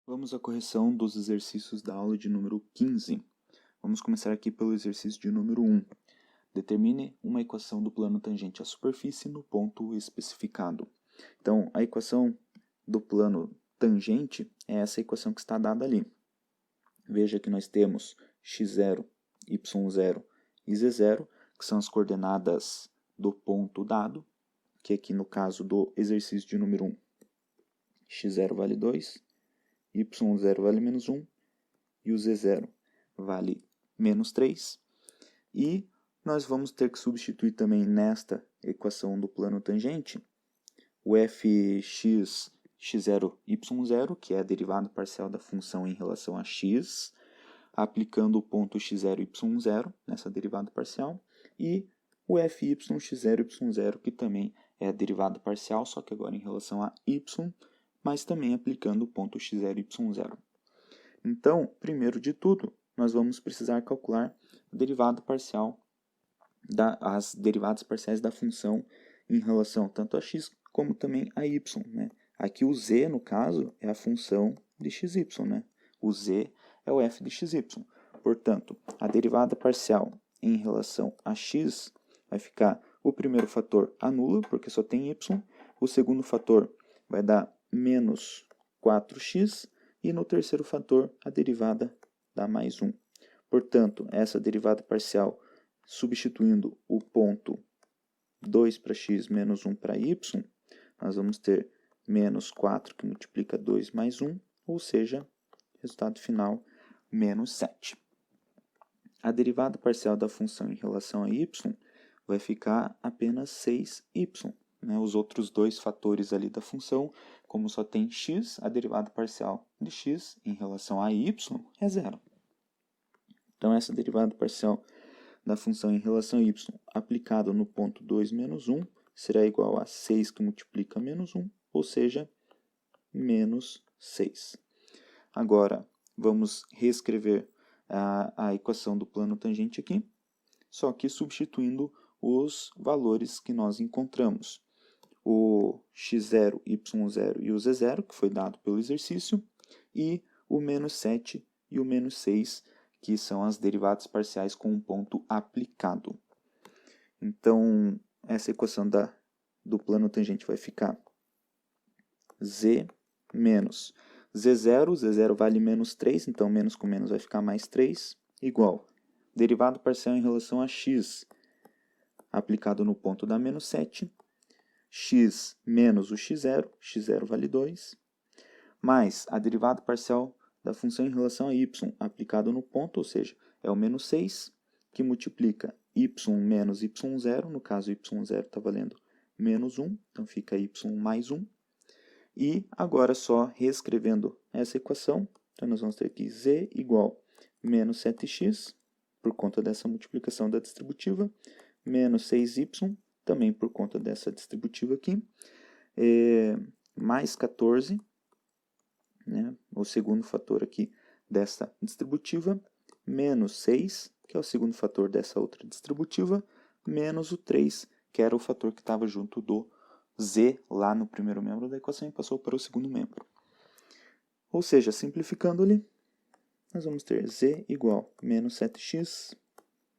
Vamos à correção dos exercícios da aula de número 15. Vamos começar aqui pelo exercício de número 1. Determine uma equação do plano tangente à superfície no ponto especificado. Então, a equação do plano tangente é essa equação que está dada ali. Veja que nós temos x0, y0 e z0, que são as coordenadas do ponto dado, que aqui no caso do exercício de número 1, x0 vale 2, y0 vale menos 1 e o z0 vale menos 3. E nós vamos ter que substituir também nesta equação do plano tangente o fx, x0, y0, que é a derivada parcial da função em relação a x, aplicando o ponto x0, y0 nessa derivada parcial, e o fy, x0, y0, que também é a derivada parcial, só que agora em relação a y, mas também aplicando o ponto x0, y0. Então, primeiro de tudo, nós vamos precisar calcular a derivada parcial, as derivadas parciais da função em relação tanto a x como também a y. Né? Aqui o z, no caso, é a função de xy. Né? O z é o f de xy. Portanto, a derivada parcial em relação a x vai ficar o primeiro fator anula, porque só tem y. O segundo fator vai dar menos 4x. E no terceiro fator, a derivada dá mais 1. Portanto, essa derivada parcial, substituindo o ponto 2 para x menos 1 para y, nós vamos ter menos 4, que multiplica 2 mais 1, ou seja, resultado final, menos 7. A derivada parcial da função em relação a y vai ficar apenas 6y. Né? Os outros dois fatores ali da função, como só tem x, a derivada parcial de x em relação a y é zero. Então, essa derivada parcial da função em relação a y aplicada no ponto 2 menos 1 será igual a 6 que multiplica menos 1, ou seja, menos 6. Agora, vamos reescrever a equação do plano tangente aqui, só que substituindo os valores que nós encontramos. O x0, y0 e o z0, que foi dado pelo exercício, e o menos 7 e o menos 6, que são as derivadas parciais com um ponto aplicado. Então, essa equação do plano tangente vai ficar z menos z0 vale menos 3, então menos com menos vai ficar mais 3, igual derivada parcial em relação a x, aplicado no ponto da menos 7, x menos o x0 vale 2, mais a derivada parcial da função em relação a y, aplicado no ponto, ou seja, é o menos 6, que multiplica y menos y0, no caso y0 está valendo menos 1, então fica y mais 1. E agora só reescrevendo essa equação, então nós vamos ter aqui z igual menos 7x, por conta dessa multiplicação da distributiva, menos 6y, também por conta dessa distributiva aqui, mais 14, né, o segundo fator aqui dessa distributiva, menos 6, que é o segundo fator dessa outra distributiva, menos o 3, que era o fator que estava junto do z lá no primeiro membro da equação e passou para o segundo membro. Ou seja, simplificando ali, nós vamos ter z igual a menos 7x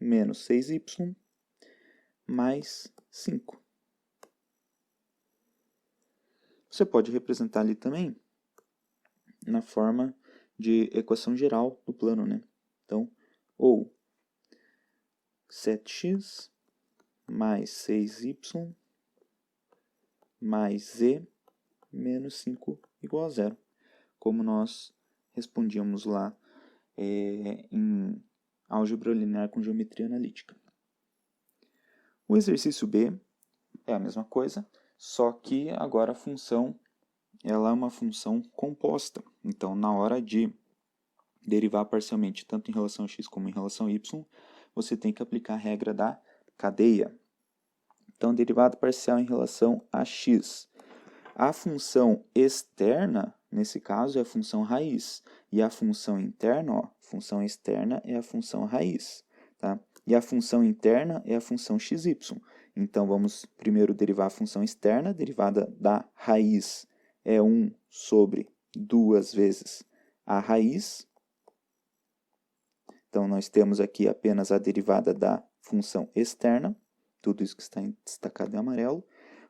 menos 6y mais 5. Você pode representar ali também na forma de equação geral do plano, né? Então, ou 7x mais 6y mais z menos 5 igual a zero, como nós respondíamos lá em álgebra linear com geometria analítica. O exercício B é a mesma coisa, só que agora a função ela é uma função composta. Então, na hora de derivar parcialmente, tanto em relação a x como em relação a y, você tem que aplicar a regra da cadeia. Então, derivada parcial em relação a x. A função externa, nesse caso, é a função raiz. E a função interna, função externa é a função raiz. Tá? E a função interna é a função xy. Então, vamos primeiro derivar a função externa, derivada da raiz é 1 sobre 2 vezes a raiz. Então, nós temos aqui apenas a derivada da função externa, tudo isso que está destacado em amarelo,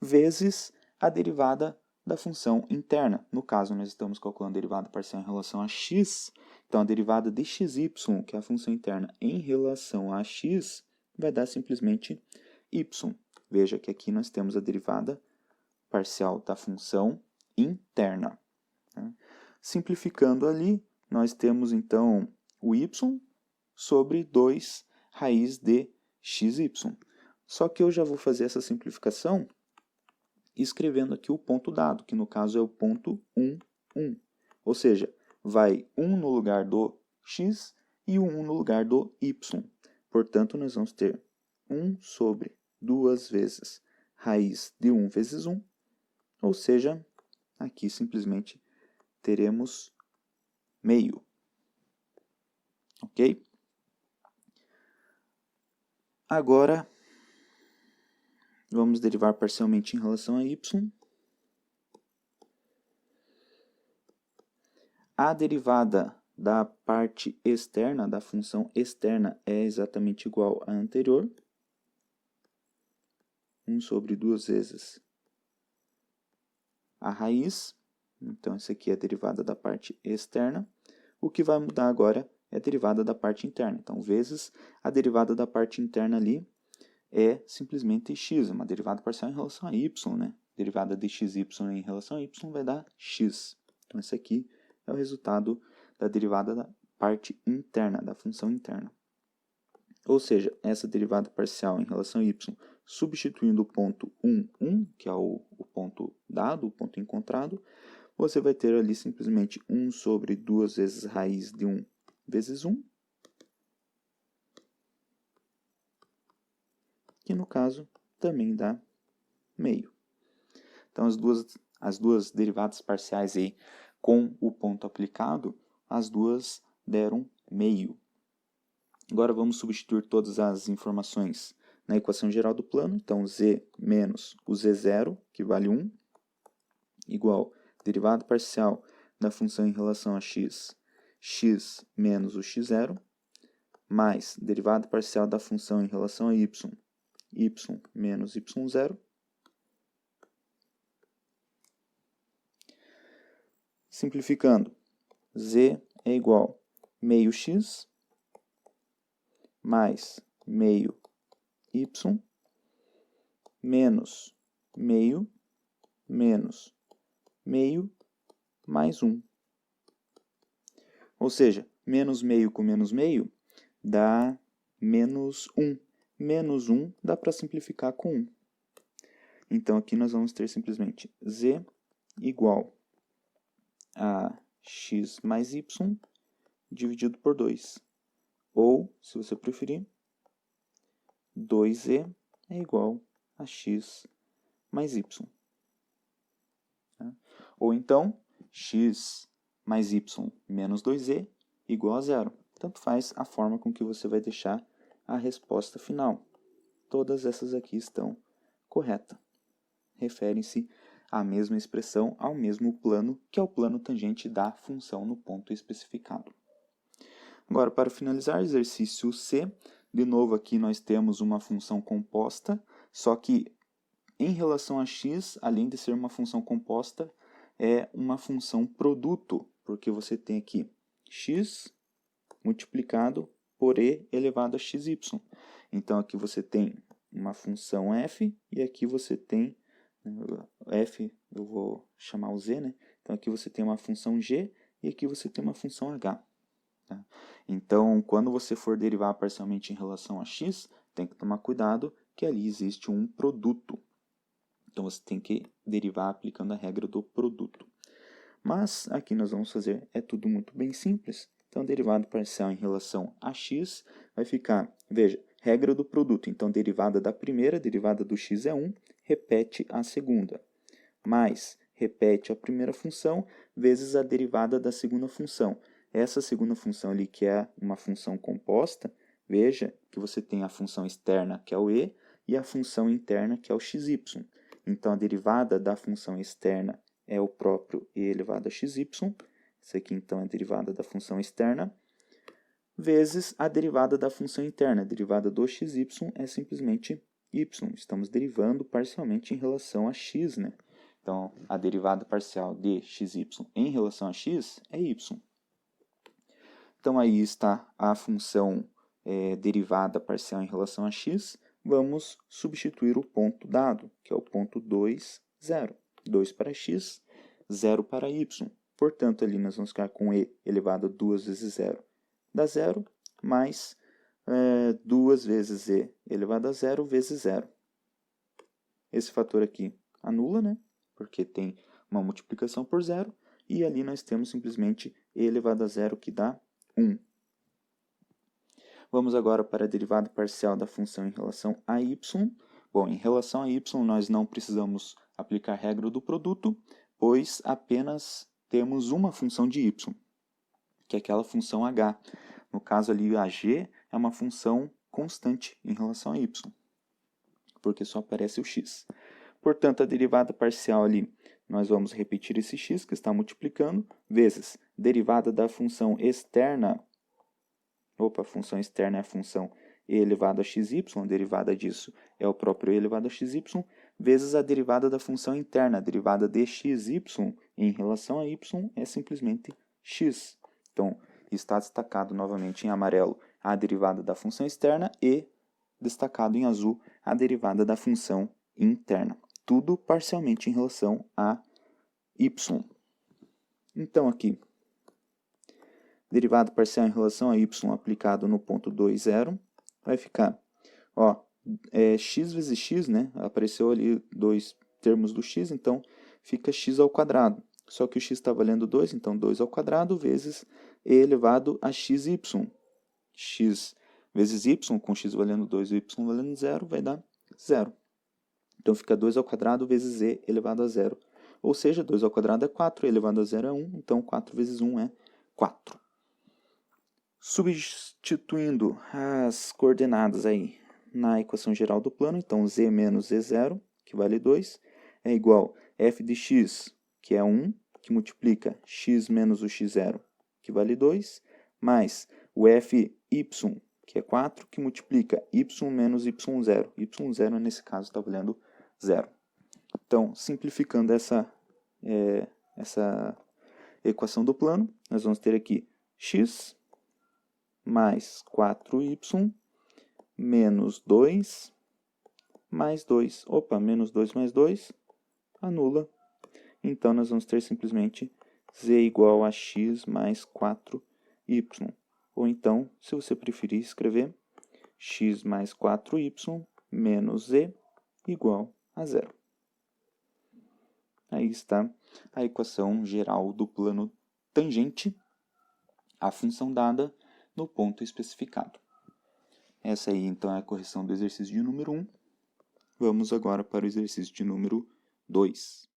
vezes a derivada da função interna. No caso, nós estamos calculando a derivada parcial em relação a x, então a derivada de xy, que é a função interna, em relação a x, vai dar simplesmente y. Veja que aqui nós temos a derivada parcial da função interna. Simplificando ali, nós temos então o y sobre 2 raiz de xy. Só que eu já vou fazer essa simplificação escrevendo aqui o ponto dado, que no caso é o ponto 1, 1. Ou seja, vai 1 no lugar do x e o 1 no lugar do y. Portanto, nós vamos ter 1 sobre 2 vezes raiz de 1 vezes 1. Ou seja, aqui simplesmente teremos meio. Ok? Agora, vamos derivar parcialmente em relação a y. A derivada da parte externa, da função externa, é exatamente igual à anterior. 1 sobre 2 vezes a raiz. Então, essa aqui é a derivada da parte externa. O que vai mudar agora é a derivada da parte interna. Então, vezes a derivada da parte interna ali é simplesmente x, é uma derivada parcial em relação a y, né? Derivada de xy em relação a y vai dar x. Então, esse aqui é o resultado da derivada da parte interna, da função interna. Ou seja, essa derivada parcial em relação a y, substituindo o ponto 1, 1, que é o ponto dado, o ponto encontrado, você vai ter ali simplesmente 1 sobre 2 vezes raiz de 1 vezes 1, que no caso também dá meio. Então, as duas derivadas parciais aí com o ponto aplicado, as duas deram meio. Agora vamos substituir todas as informações na equação geral do plano. Então, z menos o z0, que vale 1, igual derivada parcial da função em relação a x, x menos o x0, mais derivada parcial da função em relação a y, y menos y0. Simplificando, z é igual a meio x mais meio y menos meio mais 1. Ou seja, menos meio com menos meio dá menos 1. Menos 1 dá para simplificar com 1. Então, aqui nós vamos ter simplesmente z igual a x mais y dividido por 2. Ou, se você preferir, 2z é igual a x mais y. Ou então, x mais y menos 2z igual a 0. Tanto faz a forma com que você vai deixar a resposta final. Todas essas aqui estão corretas. Referem-se à mesma expressão, ao mesmo plano, que é o plano tangente da função no ponto especificado. Agora, para finalizar, exercício C. De novo, aqui nós temos uma função composta, só que em relação a x, além de ser uma função composta, é uma função produto, porque você tem aqui x multiplicado por e elevado a xy. Então, aqui você tem uma função f e aqui você tem f, eu vou chamar o z, né? Então, aqui você tem uma função g e aqui você tem uma função h. Tá? Então, quando você for derivar parcialmente em relação a x, tem que tomar cuidado que ali existe um produto. Então, você tem que derivar aplicando a regra do produto. Mas, aqui nós vamos fazer, é tudo muito bem simples. Então, derivada parcial em relação a x vai ficar, veja, regra do produto. Então, derivada da primeira, derivada do x é 1, repete a segunda. Mais, repete a primeira função, vezes a derivada da segunda função. Essa segunda função ali, que é uma função composta, veja que você tem a função externa, que é o e, e a função interna, que é o xy. Então, a derivada da função externa é o próprio e elevado a xy, Isso aqui então é a derivada da função externa, vezes a derivada da função interna. A derivada do xy é simplesmente y. Estamos derivando parcialmente em relação a x, né? Então, a derivada parcial de xy em relação a x é y. Então, aí está a função derivada parcial em relação a x. Vamos substituir o ponto dado, que é o ponto 2, 0. 2 para x, 0 para y. Portanto, ali nós vamos ficar com e elevado a 2 vezes 0 dá 0, mais 2 vezes e elevado a 0 vezes 0. Esse fator aqui anula, né? Porque tem uma multiplicação por 0. E ali nós temos simplesmente e elevado a 0, que dá 1. Vamos agora para a derivada parcial da função em relação a y. Bom, em relação a y, nós não precisamos aplicar a regra do produto, pois apenas temos uma função de y, que é aquela função h. No caso ali, a g é uma função constante em relação a y, porque só aparece o x. Portanto, a derivada parcial ali, nós vamos repetir esse x, que está multiplicando, vezes derivada da função externa. A função externa é a função e elevado a xy, a derivada disso é o próprio e elevado a xy, vezes a derivada da função interna. A derivada de xy em relação a y é simplesmente x. Então, está destacado novamente em amarelo a derivada da função externa e destacado em azul a derivada da função interna. Tudo parcialmente em relação a y. Então, aqui, derivada parcial em relação a y aplicado no ponto 2, 0, vai ficar, x vezes x, né? Apareceu ali dois termos do x, então fica x ao quadrado. Só que o x está valendo 2, então 2 ao quadrado vezes e elevado a xy. X vezes y, com x valendo 2 e y valendo 0, vai dar 0. Então fica 2 ao quadrado vezes e elevado a 0. Ou seja, 2 ao quadrado é 4, e elevado a 0 é 1, então 4 vezes 1 é 4. Substituindo as coordenadas aí na equação geral do plano, então z menos z0, que vale 2, é igual a f de x, que é 1, que multiplica x menos o x0, que vale 2, mais o fy, que é 4, que multiplica y menos y0. y0, nesse caso, está valendo 0. Então, simplificando essa equação do plano, nós vamos ter aqui x mais 4y menos 2 mais 2. Menos 2 mais 2 anula. Então, nós vamos ter simplesmente z igual a x mais 4y. Ou então, se você preferir escrever, x mais 4y menos z igual a 0. Aí está a equação geral do plano tangente, a função dada no ponto especificado. Essa aí, então, é a correção do exercício de número 1. Vamos agora para o exercício de número 2.